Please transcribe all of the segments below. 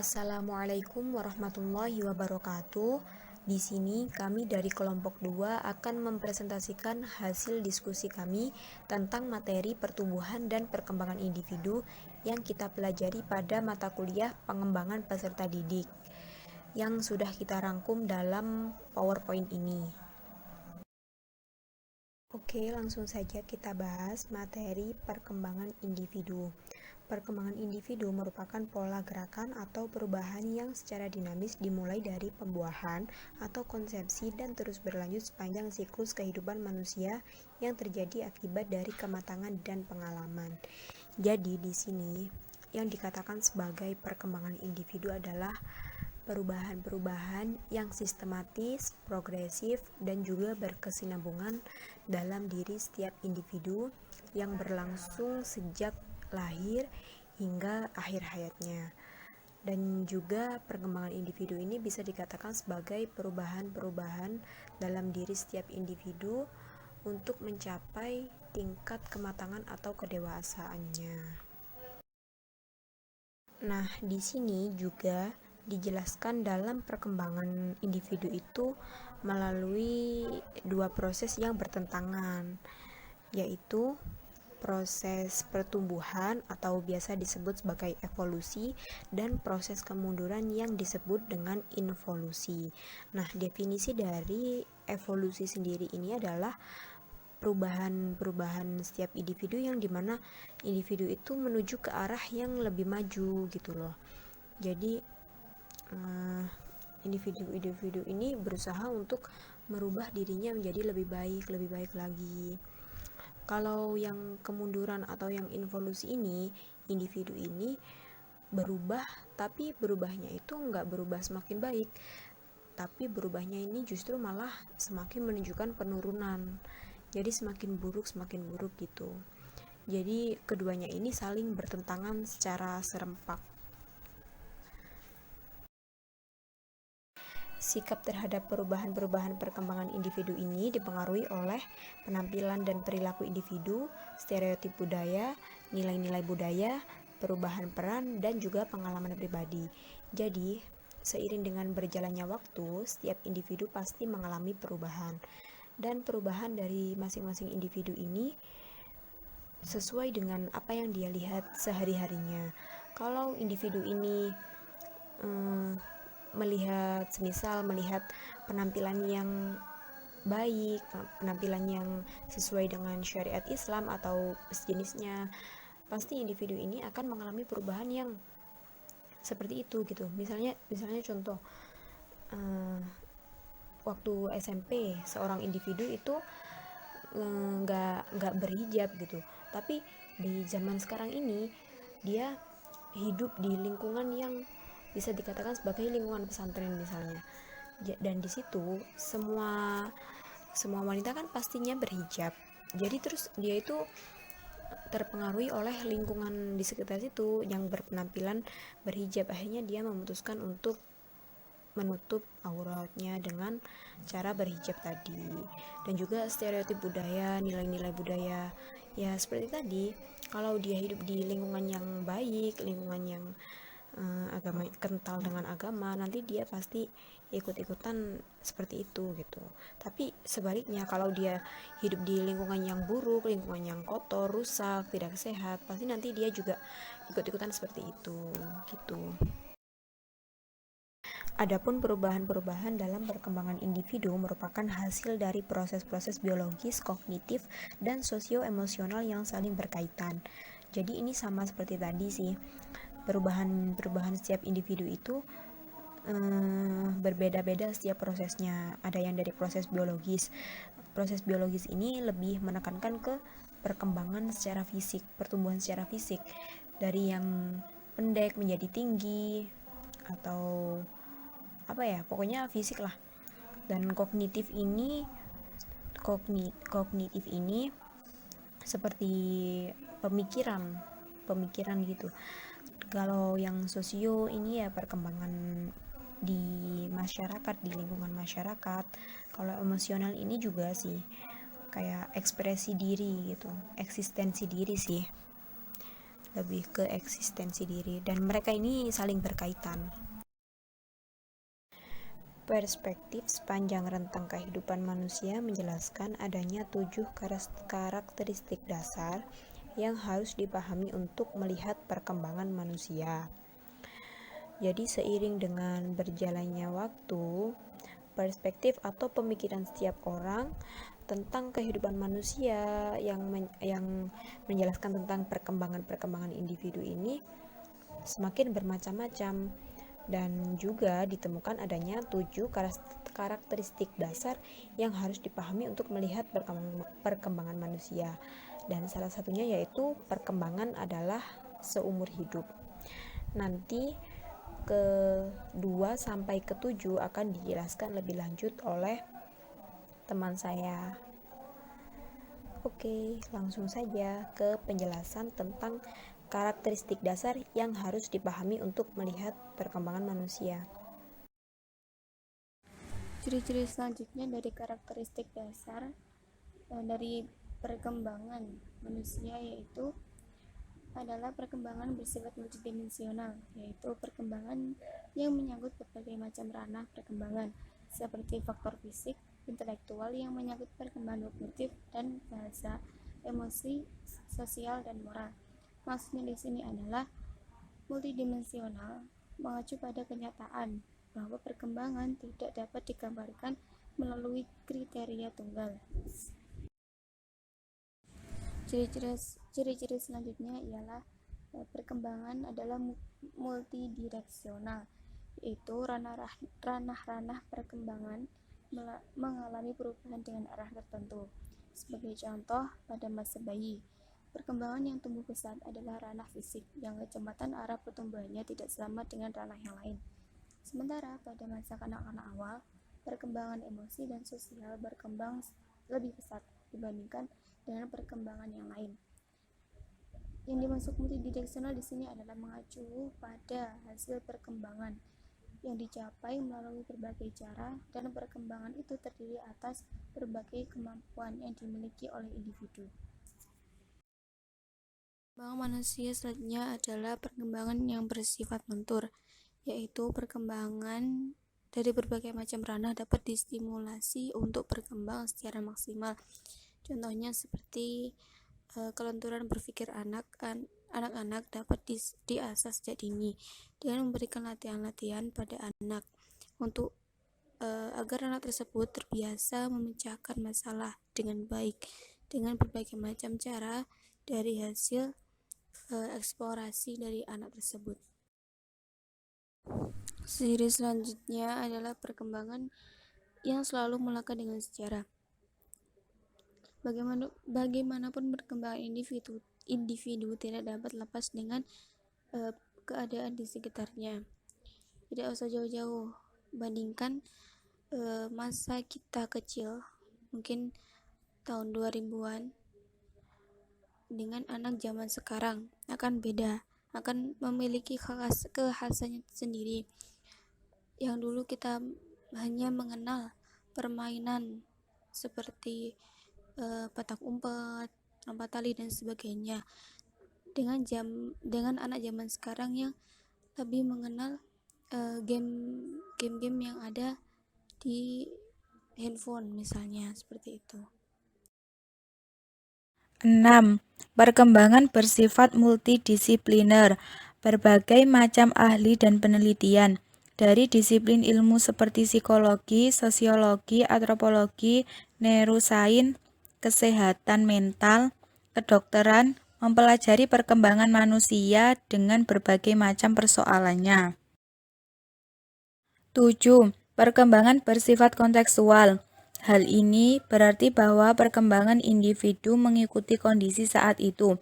Assalamualaikum warahmatullahi wabarakatuh. Di sini kami dari kelompok 2 akan mempresentasikan hasil diskusi kami tentang materi pertumbuhan dan perkembangan individu yang kita pelajari pada mata kuliah pengembangan peserta didik yang sudah kita rangkum dalam PowerPoint ini. Oke, langsung saja kita bahas materi perkembangan individu. Perkembangan individu merupakan pola gerakan atau perubahan yang secara dinamis dimulai dari pembuahan atau konsepsi dan terus berlanjut sepanjang siklus kehidupan manusia yang terjadi akibat dari kematangan dan pengalaman. Jadi di sini yang dikatakan sebagai perkembangan individu adalah perubahan-perubahan yang sistematis, progresif, dan juga berkesinambungan dalam diri setiap individu yang berlangsung sejak lahir hingga akhir hayatnya. Dan juga perkembangan individu ini bisa dikatakan sebagai perubahan-perubahan dalam diri setiap individu untuk mencapai tingkat kematangan atau kedewasaannya. Nah, di sini juga dijelaskan dalam perkembangan individu itu melalui dua proses yang bertentangan, yaitu proses pertumbuhan atau biasa disebut sebagai evolusi dan proses kemunduran yang disebut dengan involusi. Nah, definisi dari evolusi sendiri ini adalah perubahan setiap individu yang dimana individu itu menuju ke arah yang lebih maju gitu loh. Jadi individu-individu ini berusaha untuk merubah dirinya menjadi lebih baik lagi. Kalau yang kemunduran atau yang involusi ini, individu ini berubah, tapi berubahnya itu nggak berubah semakin baik, tapi berubahnya ini justru malah semakin menunjukkan penurunan. Jadi semakin buruk gitu. Jadi keduanya ini saling bertentangan secara serempak. Sikap terhadap perubahan-perubahan perkembangan individu ini dipengaruhi oleh penampilan dan perilaku individu, stereotip budaya, nilai-nilai budaya, perubahan peran, dan juga pengalaman pribadi. Jadi, seiring dengan berjalannya waktu, setiap individu pasti mengalami perubahan. Dan perubahan dari masing-masing individu ini sesuai dengan apa yang dia lihat sehari-harinya. Kalau individu ini melihat penampilan yang baik, penampilan yang sesuai dengan syariat Islam atau sejenisnya, pasti individu ini akan mengalami perubahan yang seperti itu gitu. Misalnya contoh, waktu SMP seorang individu itu nggak berhijab gitu, tapi di zaman sekarang ini dia hidup di lingkungan yang bisa dikatakan sebagai lingkungan pesantren misalnya, dan di situ semua wanita kan pastinya berhijab. Jadi terus dia itu terpengaruhi oleh lingkungan di sekitar situ yang berpenampilan berhijab, akhirnya dia memutuskan untuk menutup auratnya dengan cara berhijab tadi. Dan juga stereotip budaya, nilai-nilai budaya ya seperti tadi. Kalau dia hidup di lingkungan yang baik, lingkungan yang agama kental dengan agama, nanti dia pasti ikut-ikutan seperti itu gitu. Tapi sebaliknya, kalau dia hidup di lingkungan yang buruk, lingkungan yang kotor, rusak, tidak sehat, pasti nanti dia juga ikut-ikutan seperti itu gitu. Adapun perubahan-perubahan dalam perkembangan individu merupakan hasil dari proses-proses biologis, kognitif, dan sosio-emosional yang saling berkaitan. Jadi ini sama seperti tadi sih. Perubahan setiap individu itu berbeda-beda setiap prosesnya. Ada yang dari proses biologis. Proses biologis ini lebih menekankan ke perkembangan secara fisik, pertumbuhan secara fisik, dari yang pendek menjadi tinggi, atau apa ya, pokoknya fisik lah. Dan kognitif ini seperti pemikiran gitu. Kalau yang sosio ini ya perkembangan di masyarakat, di lingkungan masyarakat. Kalau emosional ini juga sih kayak ekspresi diri gitu, eksistensi diri sih. lebih ke eksistensi diri, dan mereka ini saling berkaitan. Perspektif sepanjang rentang kehidupan manusia menjelaskan adanya 7 karakteristik dasar yang harus dipahami untuk melihat perkembangan manusia. Jadi seiring dengan berjalannya waktu, perspektif atau pemikiran setiap orang tentang kehidupan manusia yang menjelaskan tentang perkembangan individu ini semakin bermacam-macam, dan juga ditemukan adanya 7 karakteristik dasar yang harus dipahami untuk melihat perkembangan manusia, dan salah satunya yaitu perkembangan adalah seumur hidup. Nanti ke-2 sampai ke-7 akan dijelaskan lebih lanjut oleh teman saya. Oke, langsung saja ke penjelasan tentang karakteristik dasar yang harus dipahami untuk melihat perkembangan manusia. Ciri-ciri selanjutnya dari karakteristik dasar dari perkembangan manusia yaitu adalah perkembangan bersifat multidimensional, yaitu perkembangan yang menyangkut berbagai macam ranah perkembangan seperti faktor fisik, intelektual yang menyangkut perkembangan kognitif dan bahasa, emosi, sosial, dan moral. Maksudnya di sini adalah multidimensional mengacu pada kenyataan bahwa perkembangan tidak dapat digambarkan melalui kriteria tunggal. Ciri-ciri selanjutnya ialah perkembangan adalah multidireksional, yaitu ranah-ranah perkembangan mengalami perubahan dengan arah tertentu. Sebagai contoh, pada masa bayi, perkembangan yang tumbuh pesat adalah ranah fisik yang kecepatan arah pertumbuhannya tidak sama dengan ranah yang lain. Sementara pada masa kanak-kanak awal, perkembangan emosi dan sosial berkembang lebih pesat dibandingkan dengan perkembangan yang lain. Yang dimaksud multidireksional di sini adalah mengacu pada hasil perkembangan yang dicapai melalui berbagai cara, dan perkembangan itu terdiri atas berbagai kemampuan yang dimiliki oleh individu. Perkembangan manusia selanjutnya adalah perkembangan yang bersifat lentur, yaitu perkembangan dari berbagai macam ranah dapat distimulasi untuk berkembang secara maksimal. Contohnya seperti kelenturan berpikir anak-anak dapat diasah sejak dini dengan memberikan latihan-latihan pada anak untuk agar anak tersebut terbiasa memecahkan masalah dengan baik dengan berbagai macam cara dari hasil eksplorasi dari anak tersebut. Ciri selanjutnya adalah perkembangan yang selalu melekat dengan sejarah. Bagaimanapun perkembangan individu tidak dapat lepas dengan keadaan di sekitarnya. Tidak usah jauh-jauh, bandingkan masa kita kecil, mungkin tahun 2000-an, dengan anak zaman sekarang akan beda, akan memiliki kekhasannya sendiri. Yang dulu kita hanya mengenal permainan seperti petak umpet, lompat tali, dan sebagainya. Dengan anak zaman sekarang yang lebih mengenal game-game yang ada di handphone misalnya, seperti itu. 6. Perkembangan bersifat multidisipliner. Berbagai macam ahli dan penelitian dari disiplin ilmu seperti psikologi, sosiologi, antropologi, neurosains, kesehatan mental, kedokteran, mempelajari perkembangan manusia dengan berbagai macam persoalannya. 7. Perkembangan bersifat kontekstual. Hal ini berarti bahwa perkembangan individu mengikuti kondisi saat itu.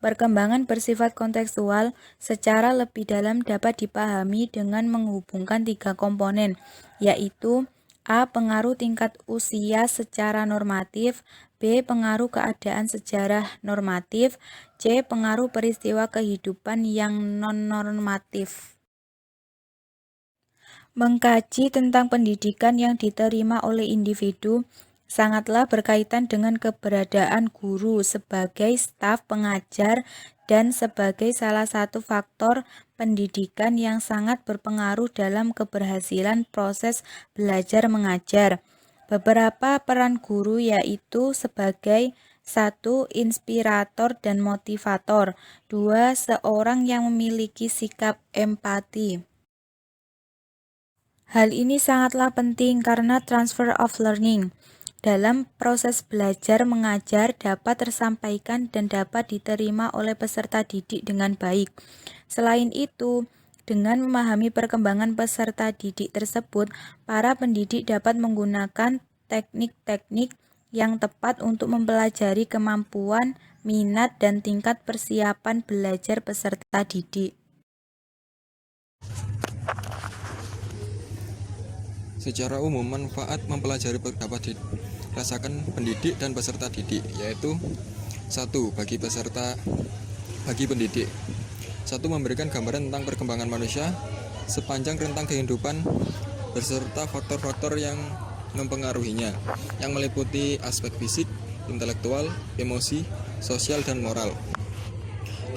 Perkembangan bersifat kontekstual secara lebih dalam dapat dipahami dengan menghubungkan 3 komponen, yaitu A. Pengaruh tingkat usia secara normatif, B. Pengaruh keadaan sejarah normatif, C. Pengaruh peristiwa kehidupan yang non-normatif. Mengkaji tentang pendidikan yang diterima oleh individu sangatlah berkaitan dengan keberadaan guru sebagai staf pengajar dan sebagai salah satu faktor pendidikan yang sangat berpengaruh dalam keberhasilan proses belajar mengajar. Beberapa peran guru yaitu sebagai 1. Inspirator dan motivator. 2. Seorang yang memiliki sikap empati. Hal ini sangatlah penting karena transfer of learning dalam proses belajar mengajar dapat tersampaikan dan dapat diterima oleh peserta didik dengan baik. Selain itu, dengan memahami perkembangan peserta didik tersebut, para pendidik dapat menggunakan teknik-teknik yang tepat untuk mempelajari kemampuan, minat, dan tingkat persiapan belajar peserta didik. Secara umum, manfaat mempelajari dapat dirasakan pendidik dan peserta didik, yaitu 1. Bagi pendidik. 1. Memberikan gambaran tentang perkembangan manusia sepanjang rentang kehidupan beserta faktor-faktor yang mempengaruhinya, yang meliputi aspek fisik, intelektual, emosi, sosial, dan moral.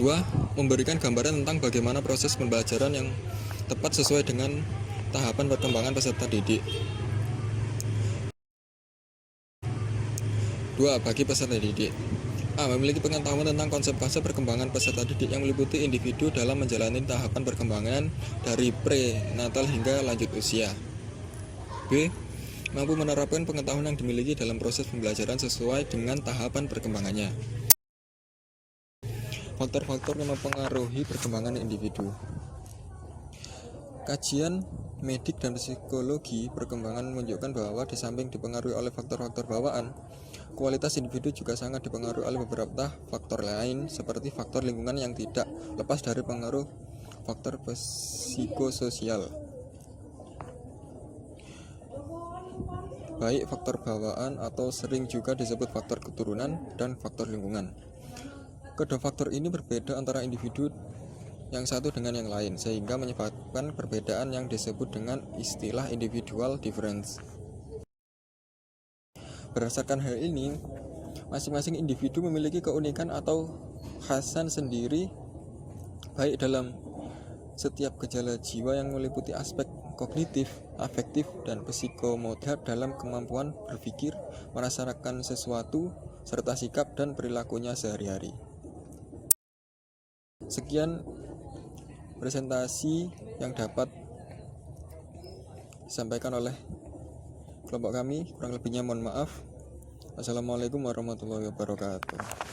2. Memberikan gambaran tentang bagaimana proses pembelajaran yang tepat sesuai dengan tahapan perkembangan peserta didik. 2. Bagi peserta didik. A. Memiliki pengetahuan tentang konsep-konsep perkembangan peserta didik yang meliputi individu dalam menjalani tahapan perkembangan dari pre-natal hingga lanjut usia. B. Mampu menerapkan pengetahuan yang dimiliki dalam proses pembelajaran sesuai dengan tahapan perkembangannya. Faktor-faktor yang mempengaruhi perkembangan individu. Kajian medik dan psikologi perkembangan menunjukkan bahwa di samping dipengaruhi oleh faktor-faktor bawaan, kualitas individu juga sangat dipengaruhi oleh beberapa faktor lain seperti faktor lingkungan yang tidak lepas dari pengaruh faktor psikososial, baik faktor bawaan atau sering juga disebut faktor keturunan dan faktor lingkungan. Kedua faktor ini berbeda antara individu yang satu dengan yang lain, sehingga menyebabkan perbedaan yang disebut dengan istilah individual difference. Berdasarkan hal ini, masing-masing individu memiliki keunikan atau khasan sendiri, baik dalam setiap gejala jiwa yang meliputi aspek kognitif, afektif, dan psikomotor dalam kemampuan berpikir, merasakan sesuatu, serta sikap dan perilakunya sehari-hari. Sekian presentasi yang dapat disampaikan oleh kelompok kami, kurang lebihnya mohon maaf. Assalamualaikum warahmatullahi wabarakatuh.